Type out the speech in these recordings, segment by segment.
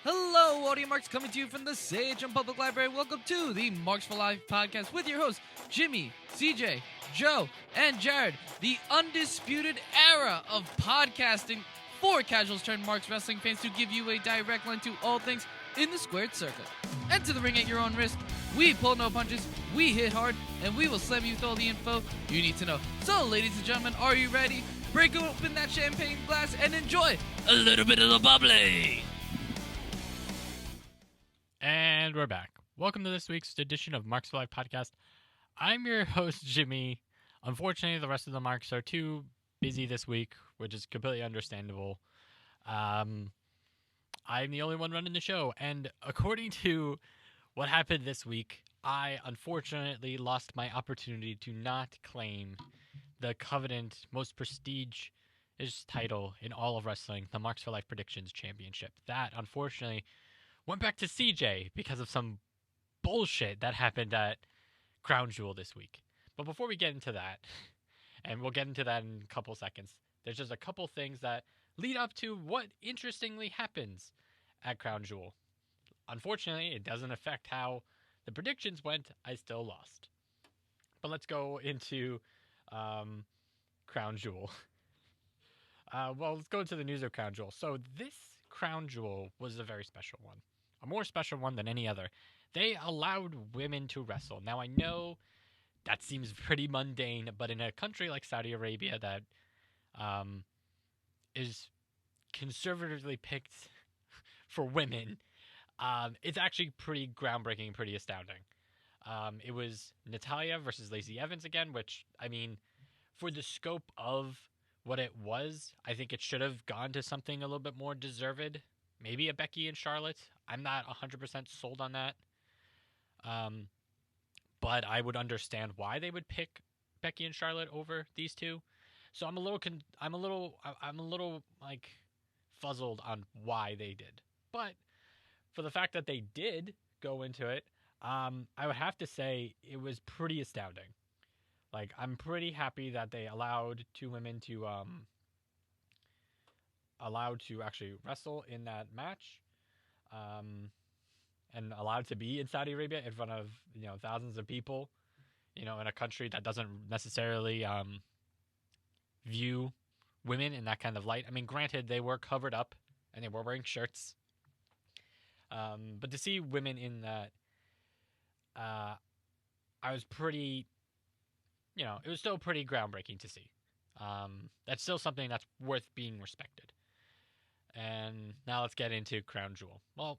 Hello, Audio Marks, coming to you from the Sage and Public Library. Welcome to the Marks for Life podcast with your hosts, Jimmy, CJ, Joe, and Jared. The undisputed era of podcasting for casuals turned Marks wrestling fans to give you a direct line to all things in the squared circle. Enter the ring at your own risk. We pull no punches, we hit hard, and we will slam you with all the info you need to know. So, ladies and gentlemen, are you ready? Break open that champagne glass and enjoy a little bit of the bubbly. And we're back. Welcome to this week's edition of Marks for Life podcast. I'm your host, Jimmy. Unfortunately, the rest of the Marks are too busy this week, which is completely understandable. I'm the only one running the show, and according to what happened this week, I unfortunately lost my opportunity to not claim the coveted most prestigious title in all of wrestling, the Marks for Life Predictions Championship. That, unfortunately, went back to CJ because of some bullshit that happened at Crown Jewel this week. But before we get into that, and we'll get into that in a couple seconds, there's just a couple things that lead up to what interestingly happens at Crown Jewel. Unfortunately, it doesn't affect how the predictions went. I still lost. But let's go into Crown Jewel. Let's go into the news of Crown Jewel. So this Crown Jewel was a very special one. A more special one than any other. They allowed women to wrestle. Now, I know that seems pretty mundane, but in a country like Saudi Arabia that is conservatively picked for women, it's actually pretty groundbreaking, pretty astounding. It was Natalya versus Lacey Evans again, which, I mean, for the scope of what it was, I think it should have gone to something a little bit more deserved. Maybe a Becky and Charlotte. I'm not 100% sold on that. But I would understand why they would pick Becky and Charlotte over these two. So I'm a little like fuzzled on why they did. But for the fact that they did go into it, I would have to say it was pretty astounding. Like, I'm pretty happy that they allowed two women to actually wrestle in that match, and allowed to be in Saudi Arabia in front of thousands of people, in a country that doesn't necessarily view women in that kind of light. I mean, granted, they were covered up and they were wearing shirts, but to see women in that, I was pretty. It was still pretty groundbreaking to see. That's still something that's worth being respected. And now let's get into Crown Jewel. Well,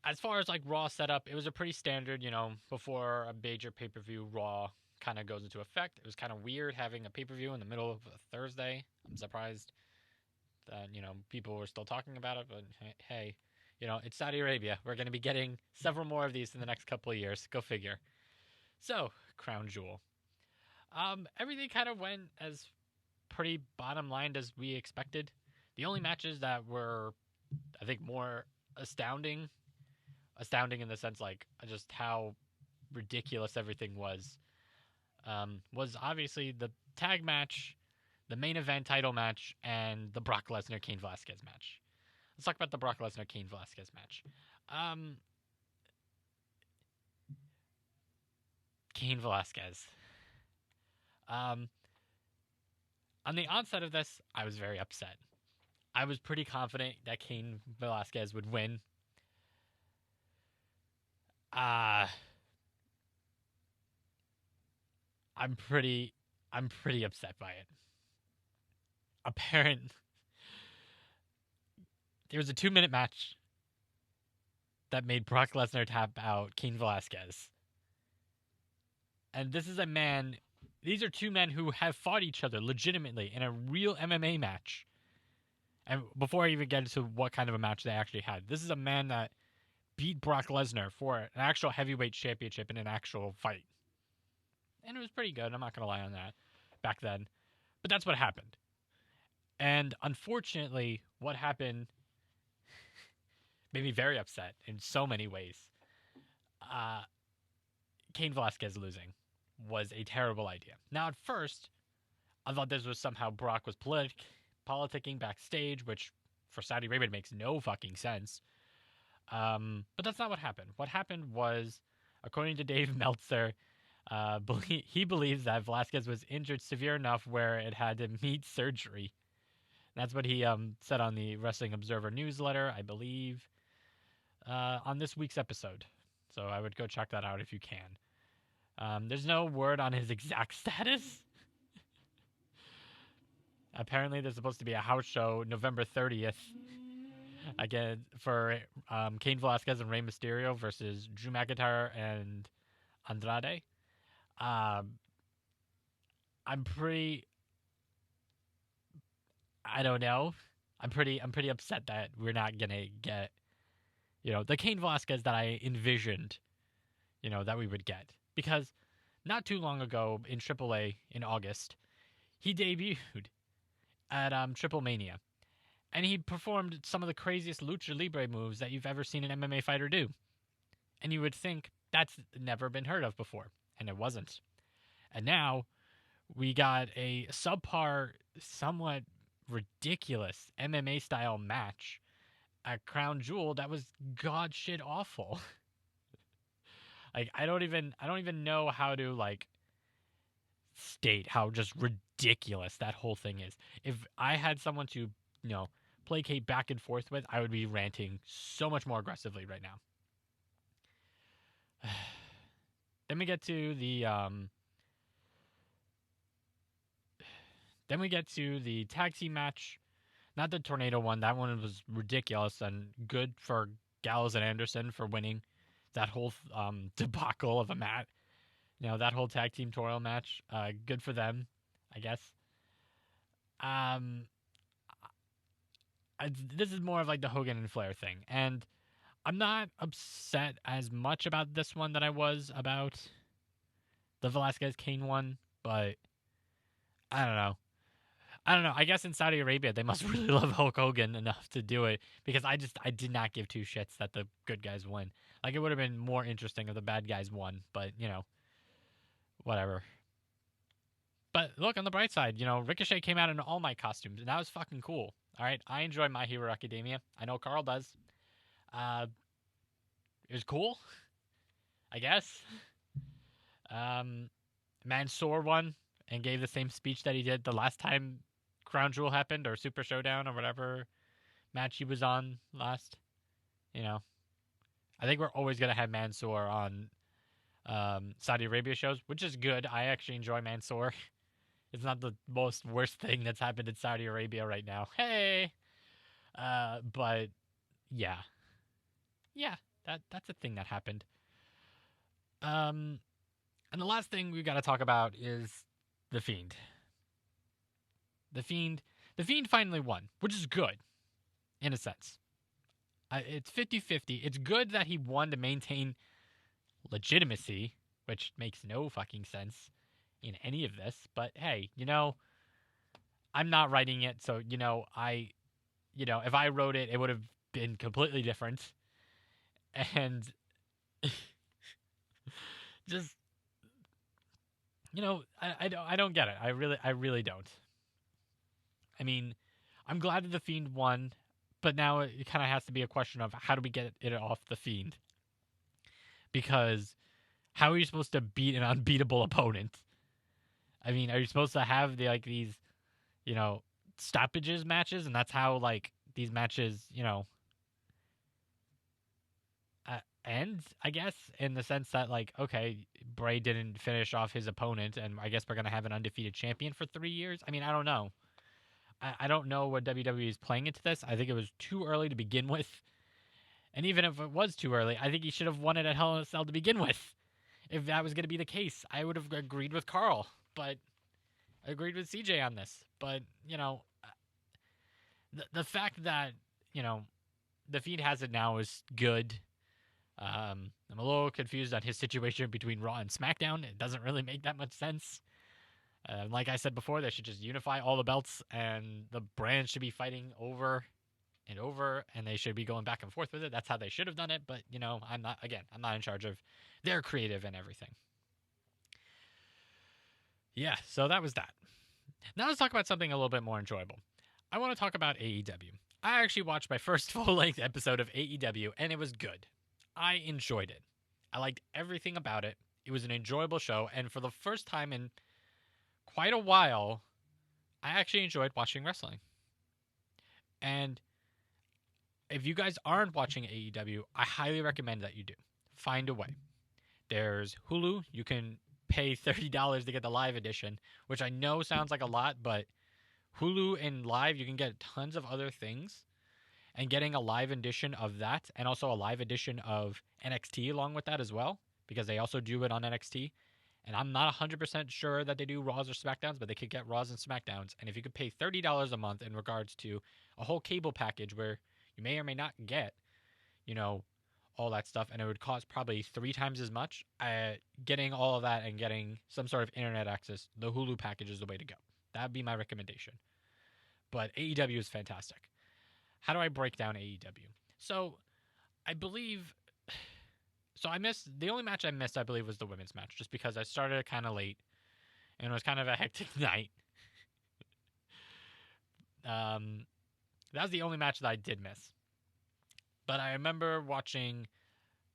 as far as like Raw setup, it was a pretty standard, before a major pay-per-view, Raw kind of goes into effect. It was kind of weird having a pay-per-view in the middle of a Thursday. I'm surprised that, people were still talking about it, but hey, it's Saudi Arabia. We're going to be getting several more of these in the next couple of years. Go figure. So, Crown Jewel. Everything kind of went as pretty bottom lined as we expected. The only matches that were, I think, more astounding in the sense like just how ridiculous everything was obviously the tag match, the main event title match, and the Brock Lesnar Cain Velasquez match. Let's talk about the Brock Lesnar Cain Velasquez match. Cain Velasquez. On the onset of this, I was very upset. I was pretty confident that Cain Velasquez would win. I'm pretty upset by it. There was a 2-minute match that made Brock Lesnar tap out Cain Velasquez. And these are two men who have fought each other legitimately in a real MMA match. And before I even get into what kind of a match they actually had, this is a man that beat Brock Lesnar for an actual heavyweight championship in an actual fight. And it was pretty good, I'm not going to lie on that, back then. But that's what happened. And unfortunately, what happened made me very upset in so many ways. Cain Velasquez losing was a terrible idea. Now, at first, I thought this was somehow Brock was politicking backstage, which for Saudi Arabia, it makes no fucking sense. But that's not what happened. What happened was, according to Dave Meltzer, he believes that Velasquez was injured severe enough where it had to need surgery. That's what he said on the Wrestling Observer newsletter, I believe, on this week's episode. So I would go check that out if you can. There's no word on his exact status. Apparently, there's supposed to be a house show November 30th again for Cain Velasquez and Rey Mysterio versus Drew McIntyre and Andrade. I'm pretty. I don't know. I'm pretty upset that we're not gonna get, the Cain Velasquez that I envisioned, that we would get, because not too long ago in AAA in August, he debuted at Triple Mania, and he performed some of the craziest lucha libre moves that you've ever seen an MMA fighter do, and you would think that's never been heard of before, and it wasn't. And now we got a subpar, somewhat ridiculous MMA style match at Crown Jewel that was god shit awful. Like I don't even know how to state how just ridiculous that whole thing is. If I had someone to, placate back and forth with, I would be ranting so much more aggressively right now. Then we get to the tag team match. Not the tornado one. That one was ridiculous, and good for Gallows and Anderson for winning that whole debacle of a match. That whole tag team toil match. Good for them, I guess. This is more of the Hogan and Flair thing, and I'm not upset as much about this one than I was about the Velasquez Kane one, but I don't know. I guess in Saudi Arabia, they must really love Hulk Hogan enough to do it, because I did not give two shits that the good guys win. It would have been more interesting if the bad guys won, but, whatever. But look, on the bright side, Ricochet came out in All Might costumes, and that was fucking cool. All right, I enjoy My Hero Academia. I know Carl does. It was cool, I guess. Mansoor won and gave the same speech that he did the last time Crown Jewel happened, or Super Showdown, or whatever match he was on last. I think we're always going to have Mansoor on Saudi Arabia shows, which is good. I actually enjoy Mansoor. It's not the most worst thing that's happened in Saudi Arabia right now. Hey! But, yeah. Yeah, that's a thing that happened. And the last thing we've got to talk about is The Fiend. The Fiend finally won, which is good, in a sense. It's 50-50. It's good that he won to maintain legitimacy, which makes no fucking sense in any of this. But hey, I'm not writing it, so if I wrote it, it would have been completely different. And just I don't get it. I really don't. I mean, I'm glad that The Fiend won, but now it kind of has to be a question of how do we get it off The Fiend? Because how are you supposed to beat an unbeatable opponent? I mean, are you supposed to have these, stoppages matches, and that's how these matches, end, I guess, in the sense that okay, Bray didn't finish off his opponent, and I guess we're gonna have an undefeated champion for 3 years. I mean, I don't know. I don't know what WWE is playing into this. I think it was too early to begin with. And even if it was too early, I think he should have won it at Hell in a Cell to begin with. If that was going to be the case, I would have agreed with Carl, but I agreed with CJ on this. But, the fact that, The Fiend has it now is good. I'm a little confused on his situation between Raw and SmackDown. It doesn't really make that much sense. Like I said before, they should just unify all the belts, and the brands should be fighting over and over, and they should be going back and forth with it. That's how they should have done it, but, I'm not in charge of their creative and everything. Yeah, so that was that. Now let's talk about something a little bit more enjoyable. I want to talk about AEW. I actually watched my first full-length episode of AEW, and it was good. I enjoyed it. I liked everything about it. It was an enjoyable show, and for the first time in quite a while, I actually enjoyed watching wrestling. And if you guys aren't watching AEW, I highly recommend that you do. Find a way. There's Hulu. You can pay $30 to get the live edition, which I know sounds like a lot, but Hulu and live, you can get tons of other things. And getting a live edition of that, and also a live edition of NXT along with that as well, because they also do it on NXT. And I'm not 100% sure that they do Raws or SmackDowns, but they could get Raws and SmackDowns. And if you could pay $30 a month in regards to a whole cable package where you may or may not get, all that stuff, and it would cost probably 3 times as much, getting all of that and getting some sort of internet access, the Hulu package is the way to go. That would be my recommendation. But AEW is fantastic. How do I break down AEW? So, I believe... So the only match I missed, I believe, was the women's match, just because I started kind of late, and it was kind of a hectic night. That was the only match that I did miss. But I remember watching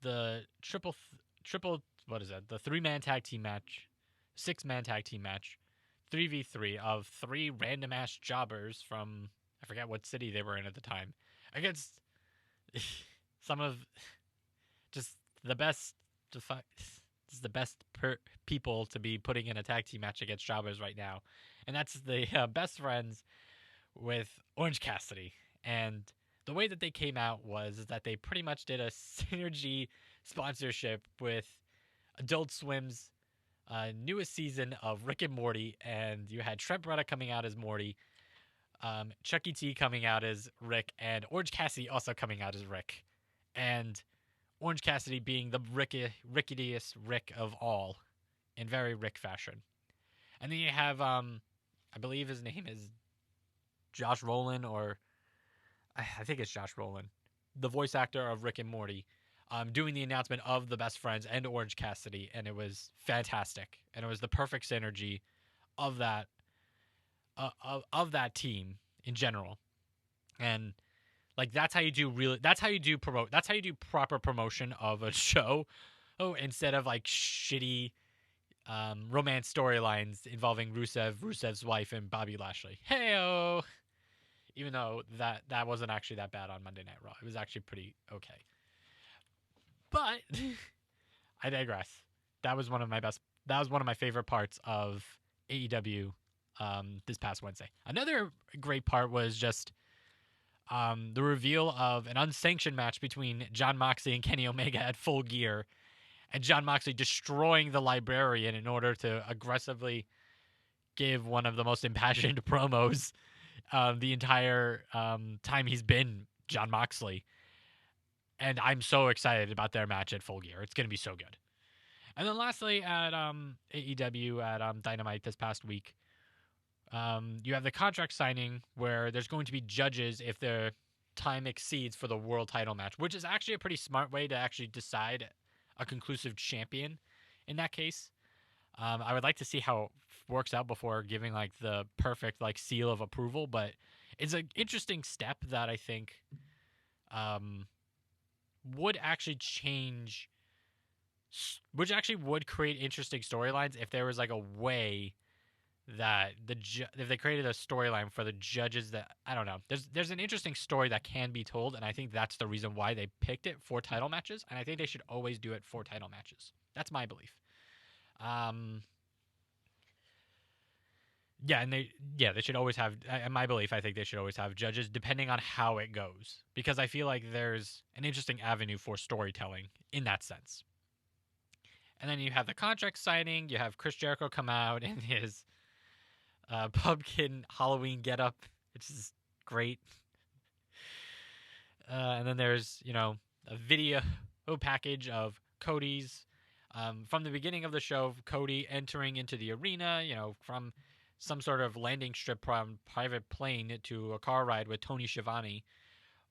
the the 3-man tag team match, 6-man tag team match, 3v3 of 3 random-ass jobbers from, I forget what city they were in at the time, against some of just the best people to be putting in a tag team match against jobbers right now. And that's the Best Friends with Orange Cassidy. And the way that they came out was that they pretty much did a synergy sponsorship with Adult Swim's newest season of Rick and Morty. And you had Trent Beretta coming out as Morty, Chucky T coming out as Rick, and Orange Cassidy also coming out as Rick. And Orange Cassidy being the rickiest Rick of all, in very Rick fashion. And then you have, I believe his name is Josh Rowland, or I think it's Josh Rowland, the voice actor of Rick and Morty, doing the announcement of the Best Friends and Orange Cassidy, and it was fantastic. And it was the perfect synergy of that team in general. And that's how you do proper promotion of a show. Oh, instead of shitty romance storylines involving Rusev's wife, and Bobby Lashley. Hey-o! Even though that wasn't actually that bad on Monday Night Raw. It was actually pretty okay. But I digress. That was one of my favorite parts of AEW this past Wednesday. Another great part was just the reveal of an unsanctioned match between Jon Moxley and Kenny Omega at Full Gear, and Jon Moxley destroying the Librarian in order to aggressively give one of the most impassioned promos the entire time he's been Jon Moxley. And I'm so excited about their match at Full Gear. It's going to be so good. And then lastly, at AEW at Dynamite this past week, you have the contract signing where there's going to be judges if their time exceeds for the world title match, which is actually a pretty smart way to actually decide a conclusive champion in that case. I would like to see how it works out before giving the perfect seal of approval, but it's an interesting step that I think would actually create interesting storylines if there was a way that if they created a storyline for the judges that, I don't know, there's an interesting story that can be told, and I think that's the reason why they picked it for title matches, and I think they should always do it for title matches. That's my belief. They should always have, in my belief, I think they should always have judges depending on how it goes, because I feel like there's an interesting avenue for storytelling in that sense. And then you have the contract signing, you have Chris Jericho come out in his pumpkin Halloween getup, which is great. And then there's, a video package of Cody's, from the beginning of the show, Cody entering into the arena, from some sort of landing strip from private plane to a car ride with Tony Schiavone,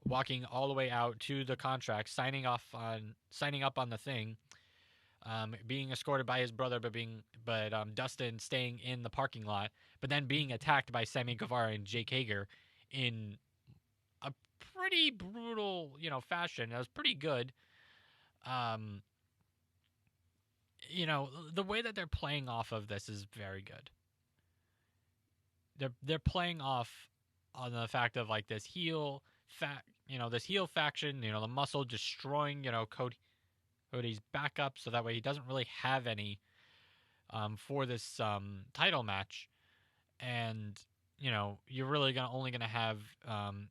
walking all the way out to the contract, signing up on the thing, being escorted by his brother, but Dustin staying in the parking lot, but then being attacked by Sammy Guevara and Jake Hager in a pretty brutal, fashion. It was pretty good. The way that they're playing off of this is very good. They're playing off on the fact of like this heel faction, the Muscle destroying, Cody's backup, so that way he doesn't really have any for this title match, and you're really only gonna have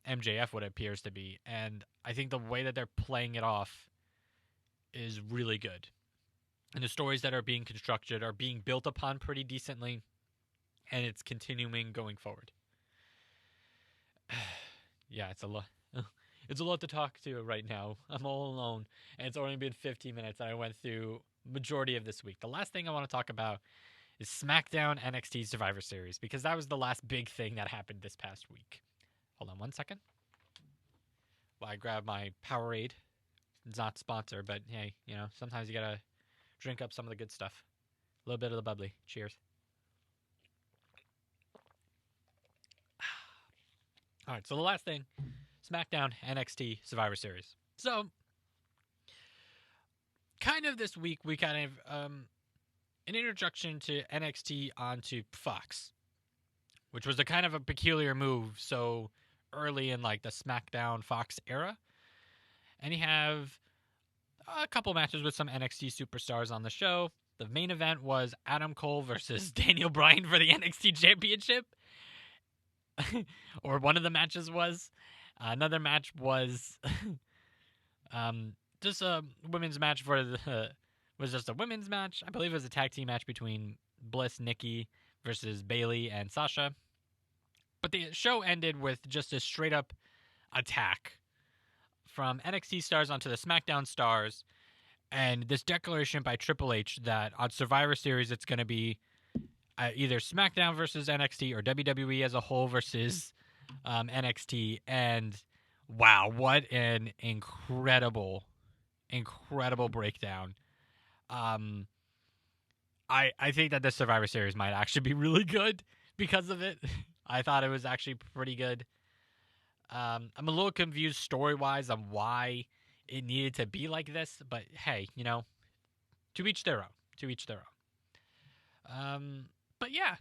MJF, what it appears to be, and I think the way that they're playing it off is really good, and the stories that are being constructed are being built upon pretty decently, and it's continuing going forward. Yeah, it's a lot. It's a lot to talk to right now. I'm all alone, and it's only been 15 minutes, and I went through majority of this week. The last thing I want to talk about is Smackdown NXT Survivor Series, because that was the last big thing that happened this past week. Hold on one second while I grab my Powerade. It's not sponsored, but hey, sometimes you gotta drink up some of the good stuff. A little bit of the bubbly. Cheers. All right, so the last thing, Smackdown NXT Survivor Series. So, kind of this week, we kind of an introduction to NXT onto Fox, which was a kind of a peculiar move so early in like the SmackDown Fox era. And you have a couple matches with some NXT superstars on the show. The main event was Adam Cole versus Daniel Bryan for the NXT Championship. Or one of the matches was. Another match was just a women's match was just a women's match. I believe it was a tag team match between Bliss, Nikki versus Bayley and Sasha. But the show ended with just a straight up attack from NXT stars onto the SmackDown stars, and this declaration by Triple H that on Survivor Series it's going to be either SmackDown versus NXT or WWE as a whole versus NXT. And wow, what an incredible breakdown. I think that the Survivor Series might actually be really good because of it. I thought it was actually pretty good. I'm a little confused story-wise on why it needed to be like this, but hey, to each their own. But yeah,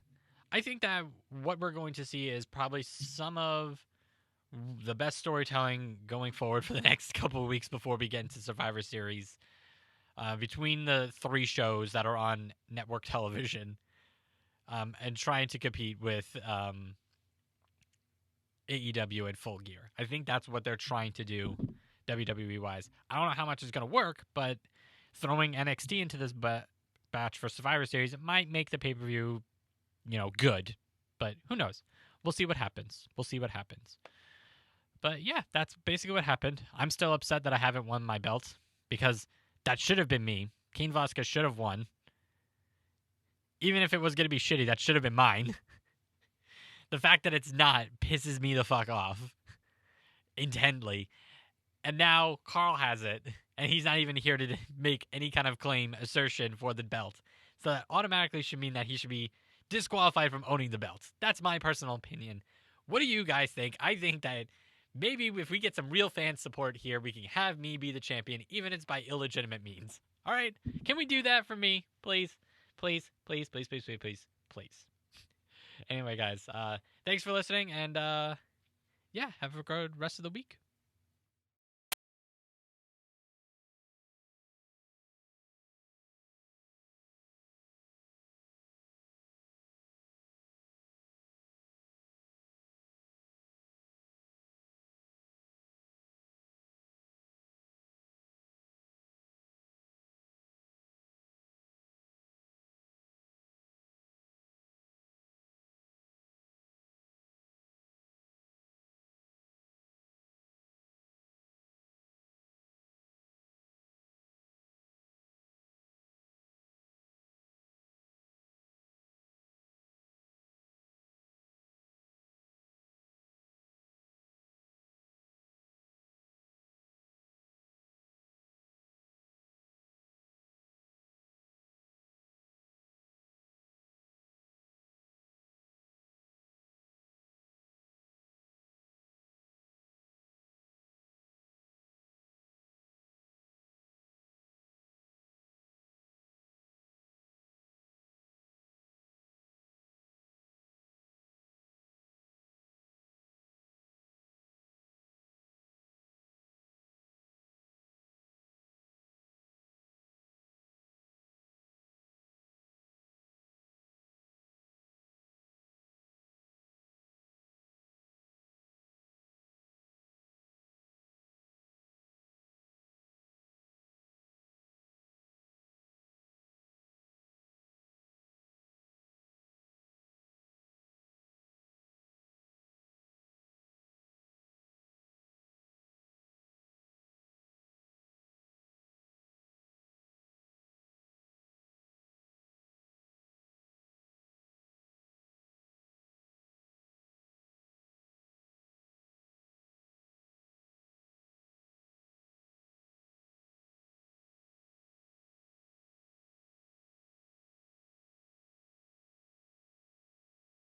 I think that what we're going to see is probably some of the best storytelling going forward for the next couple of weeks before we get into Survivor Series. Between the three shows that are on network television, and trying to compete with AEW in Full Gear. I think that's what they're trying to do, WWE-wise. I don't know how much is going to work, but throwing NXT into this batch for Survivor Series, it might make the pay-per-view, good. But who knows? We'll see what happens. But yeah, that's basically what happened. I'm still upset that I haven't won my belt, because that should have been me. Cain Velasquez should have won. Even if it was going to be shitty, that should have been mine. The fact that it's not pisses me the fuck off. Intently. And now Carl has it, and he's not even here to make any kind of claim, assertion for the belt. So that automatically should mean that he should be disqualified from owning the belt. That's my personal opinion. What do you guys think? I think that maybe if we get some real fan support here, we can have me be the champion, even if it's by illegitimate means. All right? Can we do that for me? Please? Please. Anyway, guys, thanks for listening, and yeah, have a good rest of the week.